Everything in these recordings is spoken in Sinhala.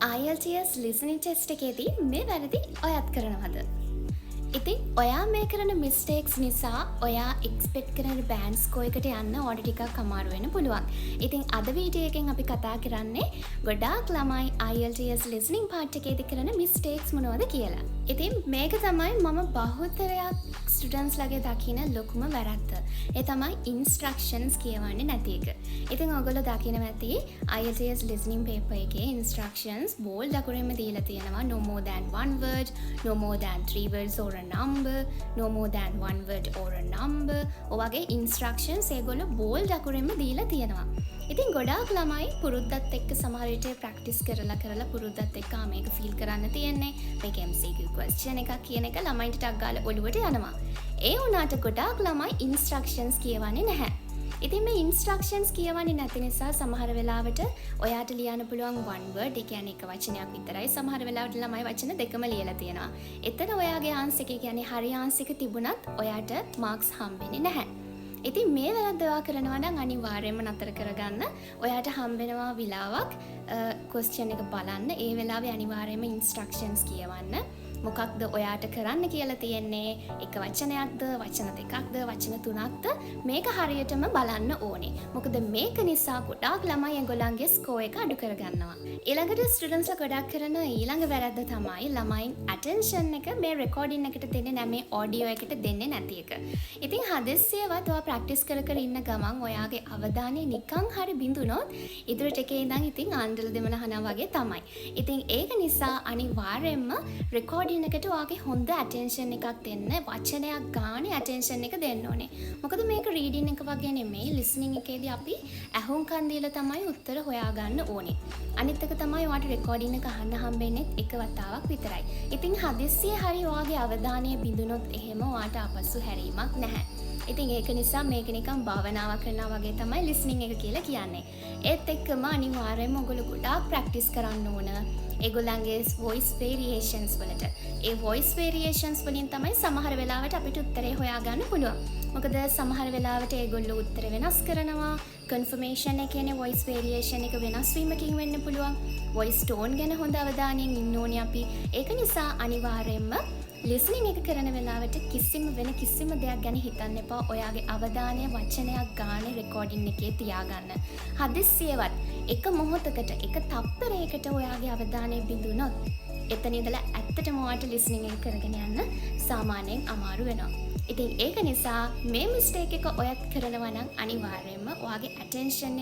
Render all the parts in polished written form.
IELTS Listening Test එකේදී මේ වැරදි ඔයත් කරනවද? ඉතින් ඔයා මේ කරන මිස්ටේක්ස් නිසා ඔයා එක්ස්පෙක්ට් කරන බෑන්ඩ් ස්කෝර් එකට යන්න ඕඩර් ටිකක් අමාරු වෙන්න පුළුවන්. ඉතින් අද වීඩියෝ එකෙන් අපි කතා කරන්නේ ගොඩාක් ළමයි IELTS listening part එකේදී කරන මිස්ටේක්ස් මොනවද කියලා. ඉතින් මේක තමයි මම බහුතරයක් ස්ටුඩන්ට්ස් ලගේ දකින ලොකුම වැරද්ද. ඒ තමයි ඉන්ස්ට්‍රක්ෂන්ස් කියවන්නේ නැති එක. ඉතින් ඔයගොල්ලෝ දකිනවා ඇති IELTS listening paper එකේ ඉන්ස්ට්‍රක්ෂන්ස් බෝල්ඩ් අකුරෙන්ම දීලා තියෙනවා no more than one word, no more than three words or a number, no more than one word or a number. ඔයගේ ඉන්ස්ට්‍රක්ෂන්ස් ඒගොල්ලෝ බෝල්ඩ් අකුරෙන්ම දීලා තියෙනවා. ඉතින් ගොඩාක් ළමයි පුරුද්දත් එක්ක සමහර විට ප්‍රැක්ටිස් කරලා පුරුද්දත් එක්ක මේක ෆීල් කරන්න තියෙන්නේ. මේක MCQ question එකක් කියන එක ළමයින්ට ටක් ගාලා ඔළුවට යනවා. ඒ වුණාට ගොඩාක් ළමයි ඉන්ස්ට්‍රක්ෂන්ස් කියවන්නේ නැහැ. ඉතින් මේ ඉන්ස්ට්‍රක්ෂන්ස් කියවන්නේ නැති නිසා සමහර වෙලාවට ඔයාට ලියන්න පුළුවන් one word, ඒ කියන්නේ එක වචනයක් විතරයි. සමහර වෙලාවට ළමයි වචන දෙකම ලියලා තියෙනවා. එතන ඔයාගේ ආන්සර් එක කියන්නේ හරි ආන්සර් එක තිබුණත් ඔයාට මාක්ස් හම්බෙන්නේ නැහැ. ඉතින් මේ වැරද්ද ඔයා කරනවා නම් අනිවාර්යයෙන්ම නතර කරගන්න. ඔයාට හම්බෙනවා විලාවක් question එක බලන්න. ඒ වෙලාවේ අනිවාර්යයෙන්ම ඉන්ස්ට්‍රක්ෂන්ස් කියවන්න. මොකක්ද ඔයාට කරන්න කියලා තියෙන්නේ? එක වචනයක්ද, වචන දෙකක්ද, වචන තුනක්ද? මේක හරියටම බලන්න ඕනේ. මොකද මේක නිසා ගොඩාක් ළමයි ඒගොල්ලන්ගේ ස්කෝර් එක අඩු කරගන්නවා. ඊළඟට ස්ටුඩන්ට්ස්ලා ගොඩක් කරන ඊළඟ වැරද්ද තමයි ළමයින් attention එක මේ රෙකෝඩින් එකට දෙන්නේ නැහැ, මේ ඔඩියෝ එකට දෙන්නේ නැති එක. ඉතින් හදිස්සියවත් ඔයා ප්‍රැක්ටිස් කර ඉන්න ගමන් ඔයාගේ අවධානය නිකන් හරි බිඳුනොත් ඉදිරියට එකේ ඉඳන් ඉතින් ආන්දල දෙමළ අහනවා වගේ තමයි. ඉතින් ඒක නිසා අනිවාර්යයෙන්ම රෙකෝඩින් එකට ඔයාගේ හොඳ attention එකක් දෙන්න, වචනයක් ගානේ attention එක දෙන්න ඕනේ. මොකද මේක reading එක වගේ නෙමෙයි, listening එකේදී අපි ඇහුම්කන් දීලා තමයි උත්තර හොයාගන්න ඕනේ. අනිත් එක තමයි ඔයාට රෙකෝඩින් එක අහන්න හම්බෙන්නේ එක වතාවක් විතරයි. ඉතින් හදිස්සියේ හරි ඔයාගේ අවධානය බිඳුනොත් එහෙම ඔයාට අපසු හැරීමක් නැහැ. ඉතින් ඒක නිසා මේක නිකන් භාවනාවක් කරනවා වගේ තමයි listening එක කියලා කියන්නේ. ඒත් එක්කම අනිවාර්යයෙන්ම ඔයගොල්ලෝ ගොඩාක් ප්‍රැක්ටිස් කරන්න ඕන. ඒගොල්ලන්ගේ voice variations වලට. ඒ voice variations වලින් තමයි සමහර වෙලාවට අපිට උත්තරේ හොයාගන්න පුළුවන්. මොකද සමහර වෙලාවට ඒගොල්ලෝ උත්තර වෙනස් කරනවා. confirmation එක කියන්නේ voice variation එක වෙනස් වීමකින් වෙන්න පුළුවන්. voice tone ගැන හොඳ අවධානයෙන් ඉන්න ඕනේ අපි. ඒක නිසා අනිවාර්යයෙන්ම listening එක කරන වෙලාවට කිසිම දෙයක් ගැන හිතන්න එපා. ඔයාගේ අවධානය වචනයක් ගානේ රෙකෝඩින් එකේ තියාගන්න. හදිස්සියවත් එක මොහොතකට එක තප්පරයකට ඔයාගේ අවධානය බිඳුනොත් එතන ඉඳලා ඇත්තටම ඔයාට listening එක කරගෙන යන්න සාමාන්‍යයෙන් අමාරු වෙනවා. ඉතින් ඒක නිසා මේ මිස්ටේක් එක ඔයත් කරනවා නම් අනිවාර්යයෙන්ම ඔයාගේ attention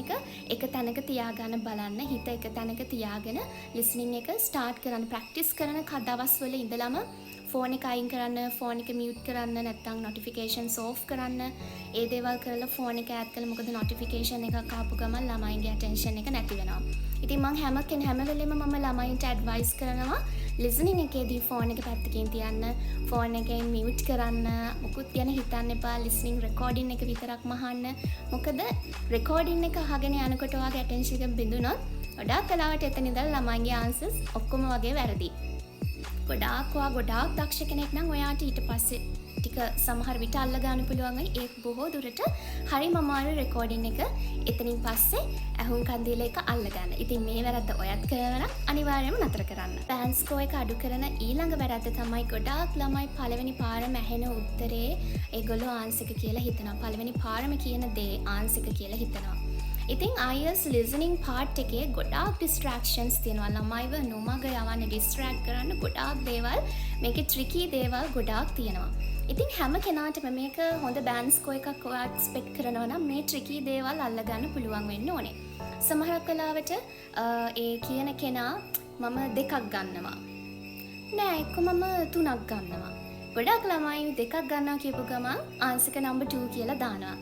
එක තැනක තියාගන්න බලන්න. හිත එක තැනක තියාගෙන listening එක start කරන්න. practice කරන දවස්වල ඉඳලම ෆෝන් එක අයින් කරන්න, ෆෝන් එක මියුට් කරන්න, නැත්නම් notifications off කරන්න. ඒ දේවල් කරලා ෆෝන් එක ඈත් කළා. මොකද notification එකක් ආපු ගමන් ළමයින්ගේ attention එක නැති වෙනවා. ඉතින් මම හැම වෙලෙම මම ළමයින්ට advice කරනවා listening එකේදී ෆෝන් එක පැත්තකින් තියන්න, ෆෝන් එකෙන් මියුට් කරන්න, මොකුත් ගැන හිතන්න එපා. listening recording එක විතරක්ම අහන්න. මොකද recording එක අහගෙන යනකොට ඔයාගේ attention එක බිඳුනොත් ගොඩාක් වෙලාවට එතන ඉඳලා ළමයින්ගේ answers ඔක්කොම වගේ වැරදි. ගොඩාක් දක්ෂ කෙනෙක් නම් ඔයාට ඊට පස්සේ ටික සමහර විට අල්ල ගන්න පුළුවන්. ඒක බොහෝ දුරට හරිම අමාරු රෙකෝඩින් එක එතනින් පස්සේ ඇහුම්කන් දීලා එක අල්ල ගන්න. ඉතින් මේ වැරද්ද ඔයත් කරනවා නම් අනිවාර්යයෙන්ම නතර කරන්න. බෑන්ඩ් ස්කෝර් එක අඩු කරන ඊළඟ වැරද්ද තමයි ගොඩාක් ළමයි පළවෙනි පාරම ඇහෙන උත්තරේ ඒගොල්ලෝ ආන්සර් එක කියලා හිතනවා. පළවෙනි පාරම කියන දේ ආන්සර් එක කියලා හිතනවා. ඉතින් IELTS listening part එකේ ගොඩාක් distractions තියෙනවා. ළමයිව නොමග යවන්න distract කරන්න ගොඩාක් දේවල්, මේකේ tricky දේවල් ගොඩාක් තියෙනවා. ඉතින් හැම කෙනාටම මේක හොඳ බෑන්ඩ් ස්කෝර් එකක් ඔයා expect කරනවා නම් මේ tricky දේවල් අල්ලගන්න පුළුවන් වෙන්න ඕනේ. සමහරක් වෙලාවට ඒ කියන කෙනා මම 2ක් ගන්නවා. නෑ එක්ක මම 3ක් ගන්නවා. ගොඩාක් ළමයි 2ක් ගන්නවා කියපු ගමන් answer එක number 2 කියලා දානවා.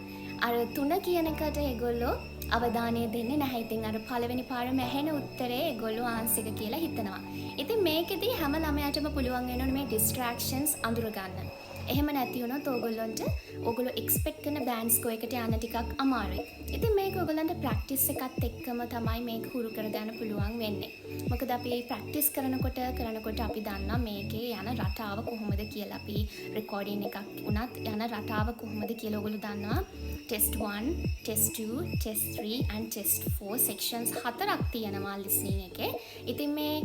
අර 3 කියන එකට ඒගොල්ලෝ අවධානය දෙන්නේ නැහැ. ඉතින් අර පළවෙනි පාරම ඇහෙන උත්තරේ ඒගොල්ලෝ ආන්සර් එක කියලා හිතනවා. ඉතින් මේකෙදී හැම ළමයාටම පුළුවන් වෙනවනේ මේ distractions අඳුර ගන්න. එහෙම නැති වුණොත් ඕගොල්ලෝ එක්ස්පෙක්ට් කරන බෑන්ඩ් ස්කෝර් එකට යන්න ටිකක් අමාරුයි. ඉතින් මේක ඔයගොල්ලන්ට ප්‍රැක්ටිස් එකත් එක්කම තමයි මේක හුරු කරගන්න පුළුවන් වෙන්නේ. මොකද අපි ප්‍රැක්ටිස් කරනකොට අපි දන්නවා මේකේ යන රටාව කොහොමද කියලා. අපි රෙකෝඩින් එකක් වුණත් යන රටාව කොහොමද කියලා ඔයගොල්ලෝ දන්නවා. Test 1, test 2, test 3 and test 4 sections 4ක් තියෙනවා listening එකේ. ඉතින් මේ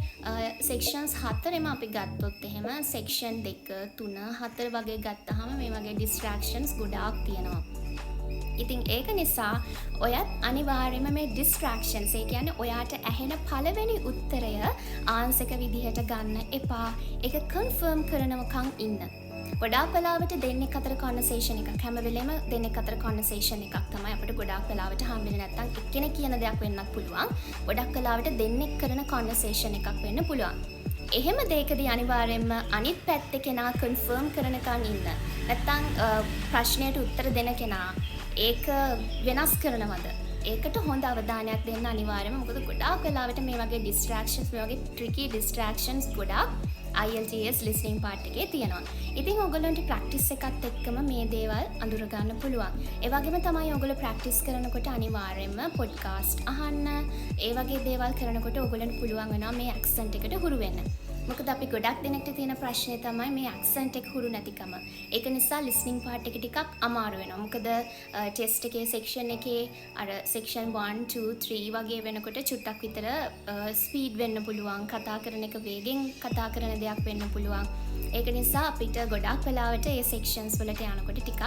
sections 4ෙම අපි ගත්තොත් එහෙම section 2, 3, 4 වගේ ගත්තාම මේ වගේ distractions ගොඩාක් තියෙනවා. ඉතින් ඒක නිසා ඔයත් අනිවාර්යයෙන්ම මේ distractions ඒ කියන්නේ ඔයාට ඇහෙන පළවෙනි උත්තරය ආන්සර් එක විදිහට ගන්න එපා. ඒක confirm කරනවකම් ඉන්න. ගොඩාක් වෙලාවට දෙන්නෙක් අතර conversation එකක් හැම වෙලේම දෙන්නෙක් අතර conversation එකක් තමයි අපිට ගොඩාක් වෙලාවට හම්බෙන්නේ. නැත්තම් එක්කෙනෙක් කියන දෙයක් වෙන්නත් පුළුවන්. ගොඩක් වෙලාවට දෙන්නෙක් කරන conversation එකක් වෙන්න පුළුවන්. එහෙම දෙයකදී අනිවාර්යයෙන්ම අනිත් පැත්තේ කෙනා confirm කරනකන් ඉන්න. නැත්තම් ප්‍රශ්නයට උත්තර දෙන කෙනා ඒක වෙනස් කරනවද? ඒකට හොඳ අවධානයක් දෙන්න අනිවාර්යයෙන්ම. මොකද ගොඩාක් වෙලාවට මේ වගේ distractions, මේ වගේ tricky distractions ගොඩාක් IELTS listening part එකේ තියෙනවා. ඉතින් ඔයගොල්ලන්ට ප්‍රැක්ටිස් එකත් එක්කම මේ දේවල් අඳුර ගන්න පුළුවන්. ඒ වගේම තමයි ඔයගොල්ලෝ ප්‍රැක්ටිස් කරනකොට අනිවාර්යයෙන්ම පොඩ්කාස්ට් අහන්න, ඒ වගේ දේවල් කරනකොට ඔයගොල්ලන්ට පුළුවන් වෙනවා මේ ඇක්සන්ට් එකට හුරු වෙන්න. මොකද අපි ගොඩක් දෙනෙක්ට තියෙන ප්‍රශ්නේ තමයි මේ ඇක්සන්ට් එක හුරු නැතිකම. ඒක නිසා listening part එක ටිකක් අමාරු වෙනවා. මොකද ටෙස්ට් එකේ section එකේ අර section 1 2 3 වගේ වෙනකොට චුට්ටක් විතර ස්පීඩ් වෙන්න පුළුවන්. කතා කරන එක වේගෙන් කතා කරන දෙයක් වෙන්න පුළුවන්. ඒක නිසා අපිට ගොඩක් වෙලාවට මේ sections වලට යනකොට ටිකක්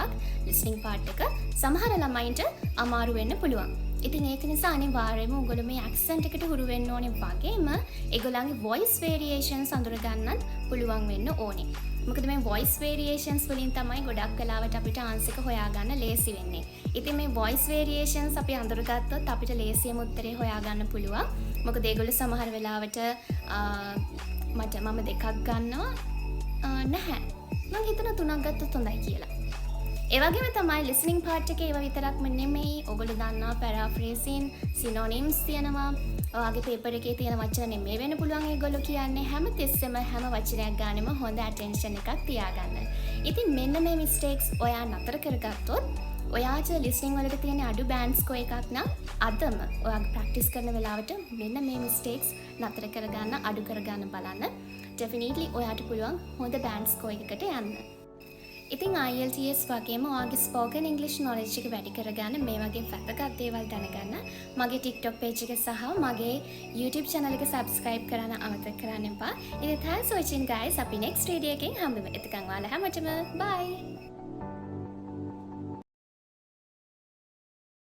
listening part එක සමහර ළමයින්ට අමාරු වෙන්න පුළුවන්. ඉතින් ඒක නිසා අනිවාර්යයෙන්ම ඔයගොල්ලෝ මේ accent එකට හුරු වෙන්න ඕනේ වගේම ඒගොල්ලන්ගේ voice variations අඳුර ගන්නත් පුළුවන් වෙන්න ඕනේ. මොකද මේ voice variations වලින් තමයි ගොඩක් වෙලාවට අපිට answer එක හොයාගන්න ලේසි වෙන්නේ. ඉතින් මේ voice variations අපි අඳුරගත්තොත් අපිට ලේසියම උත්තරේ හොයාගන්න පුළුවන්. මොකද ඒගොල්ලෝ සමහර වෙලාවට මම දෙකක් ගන්නවා නැහැ. මම හිතන තුනක් ගත්තොත් හොඳයි කියලා. ඒ වගේම තමයි listening part එකේ ඒවා විතරක්ම නෙමෙයි. ඔයගොල්ලෝ දන්නවා paraphrasing, synonyms තියෙනවා. ඔයාගේ paper එකේ තියෙන වචන නෙමෙයි වෙන්න පුළුවන් ඒගොල්ලෝ කියන්නේ. හැම තිස්සෙම හැම වචනයක් ගන්නෙම හොඳ attention එකක් තියාගන්න. ඉතින් මෙන්න මේ mistakes ඔයා නතර කරගත්තොත් ඔයාට listening වලට තියෙන අඩු band score එකක් නම් අදම ඔයාගේ practice කරන වෙලාවට මෙන්න මේ mistakes නතර කරගන්න, අඩු කරගන්න බලන්න. Definitely ඔයාට පුළුවන් හොඳ band score එකකට යන්න. ඉතින් IELTS වගේම ඔයාගේ spoken English knowledge එක වැඩි කරගන්න මේ වගේ වැදගත් දේවල් දැනගන්න මගේ TikTok page එක සහ මගේ YouTube channel එක subscribe කරන්න අමතක කරන්න එපා. ඉතින් thanks for watching guys. අපි next video එකෙන් හම්බෙමු. එතකන් ඔයාලා හැමෝටම bye.